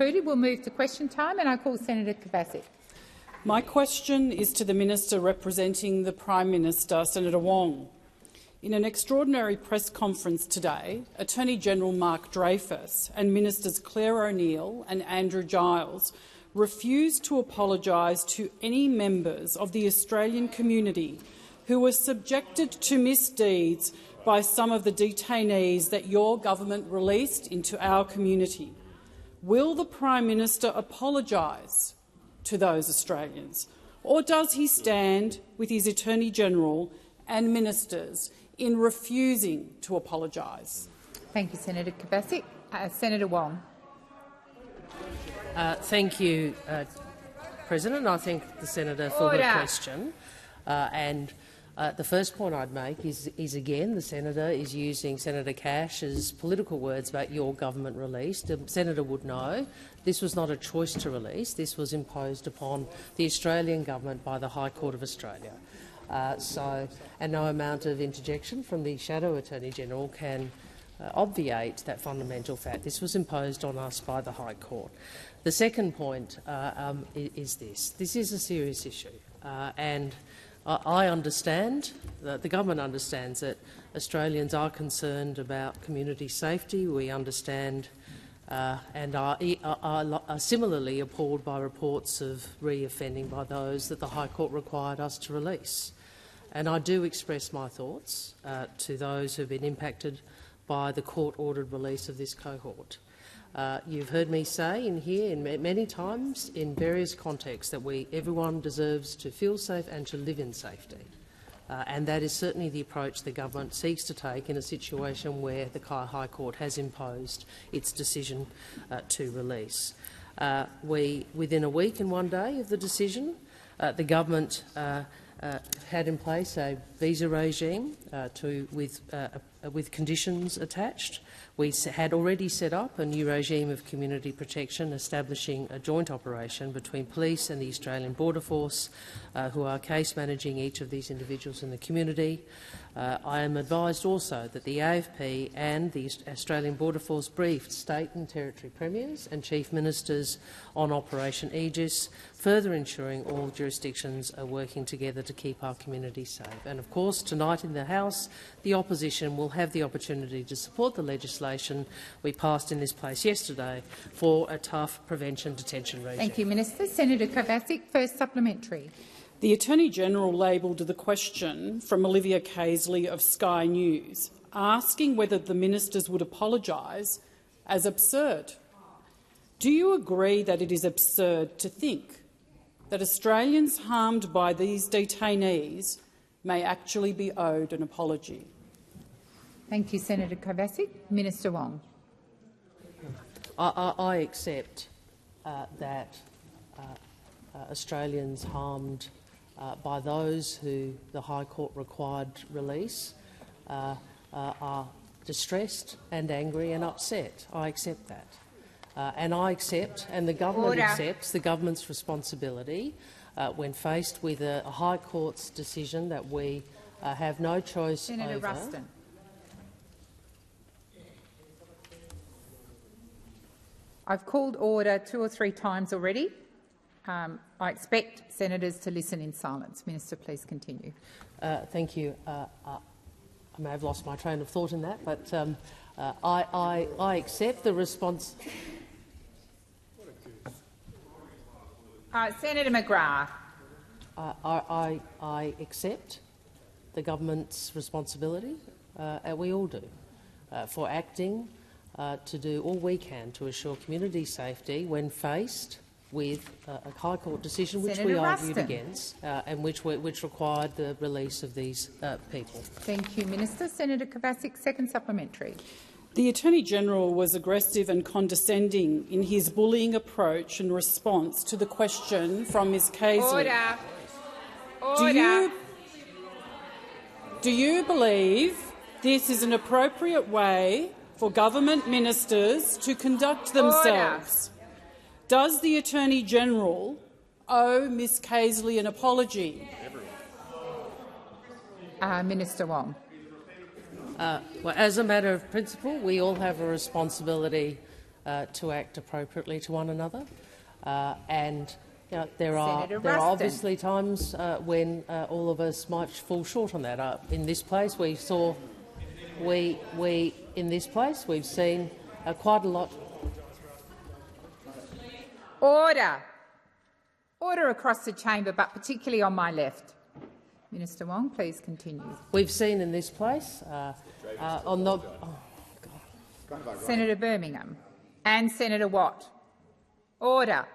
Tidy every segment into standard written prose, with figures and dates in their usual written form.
concluded. We'll move to question time, and I call Senator Kovacic. My question is to the Minister representing the Prime Minister, Senator Wong. In an extraordinary press conference today, Attorney-General Mark Dreyfus and Ministers Claire O'Neill and Andrew Giles refused to apologise to any members of the Australian community who were subjected to misdeeds by some of the detainees that your government released into our community. Will the Prime Minister apologise to those Australians, or does he stand with his Attorney-General and ministers in refusing to apologise? Thank you, Senator Kovacic. Senator Wong. Thank you, President. I thank the senator for the question. The first point I'd make is again, the senator is using Senator Cash's political words about your government release. The senator would know this was not a choice to release. This was imposed upon the Australian government by the High Court of Australia. And no amount of interjection from the Shadow Attorney-General can obviate that fundamental fact. This was imposed on us by the High Court. The second point is this. This is a serious issue, and I understand, the government understands that Australians are concerned about community safety. We understand and are similarly appalled by reports of re-offending by those that the High Court required us to release. And I do express my thoughts to those who have been impacted by the court-ordered release of this cohort. You've heard me say many times in various contexts that everyone deserves to feel safe and to live in safety. And that is certainly the approach the government seeks to take in a situation where the High Court has imposed its decision to release. Within a week and 1 day of the decision, the government had in place a visa regime with conditions attached. We had already set up a new regime of community protection, establishing a joint operation between police and the Australian Border Force, who are case managing each of these individuals in the community. I am advised also that the AFP and the Australian Border Force briefed state and territory premiers and chief ministers on Operation Aegis, further ensuring all jurisdictions are working together to keep our community safe. And of course, tonight in the House, the opposition will have the opportunity to support the legislation we passed in this place yesterday for a tough prevention detention regime. Thank you, Minister. Senator Kovacic, first supplementary. The Attorney-General labelled the question from Olivia Casely of Sky News, asking whether the ministers would apologise, as absurd. Do you agree that it is absurd to think that Australians harmed by these detainees may actually be owed an apology? Thank you, Senator Kovacic. Minister Wong. I accept that Australians harmed by those who the High Court required release are distressed and angry and upset. I accept that. And I accept, and the government accepts, the government's responsibility when faced with a High Court's decision that we have no choice Senator over. Ruston. I've called order 2 or 3 times already. I expect senators to listen in silence. Minister, please continue. Thank you. I may have lost my train of thought in that, but I accept the response. Senator McGrath. I accept the government's responsibility, and we all do, for acting to do all we can to assure community safety when faced with a High Court decision which Senator we argued Ruston. against and which required the release of these people. Thank you, Minister. Senator Kovacic, second supplementary. The Attorney-General was aggressive and condescending in his bullying approach in response to the question from Ms Casely. Order. Do you believe this is an appropriate way for government ministers to conduct themselves? Does the Attorney-General owe Ms Casely an apology? Minister Wong. Well, as a matter of principle, we all have a responsibility to act appropriately to one another. And there are obviously times when all of us might fall short on that. In this place, we've seen quite a lot. Order. Order across the chamber, but particularly on my left. Minister Wong, please continue. We've seen in this place on the Senator Birmingham and Senator Watt. Order.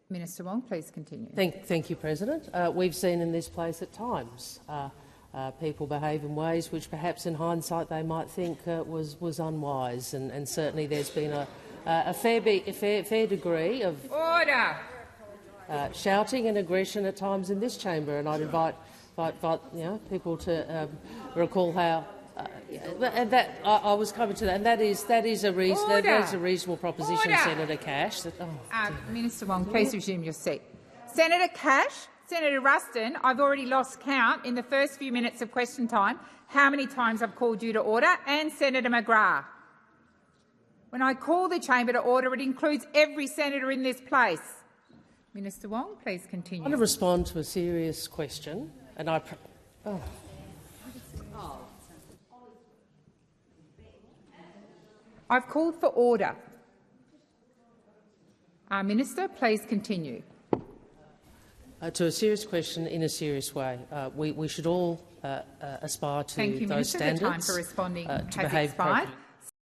Minister Wong, please continue. Thank you, President. We've seen in this place at times people behave in ways which perhaps in hindsight they might think was unwise, and certainly there's been a fair degree of order. Shouting and aggression at times in this chamber, and I'd invite people to recall how. And that I was coming to that, and that is a reasonable proposition, order. Senator Cash. Minister Wong, please resume your seat. Senator Cash, Senator Ruston, I've already lost count in the first few minutes of question time how many times I've called you to order, and Senator McGrath. When I call the chamber to order, it includes every senator in this place. Minister Wong, please continue. I want to respond to a serious question, and I've called for order. Minister, please continue. To a serious question in a serious way. We should all aspire to Thank you, those Minister. standards. The time for responding has behave expired.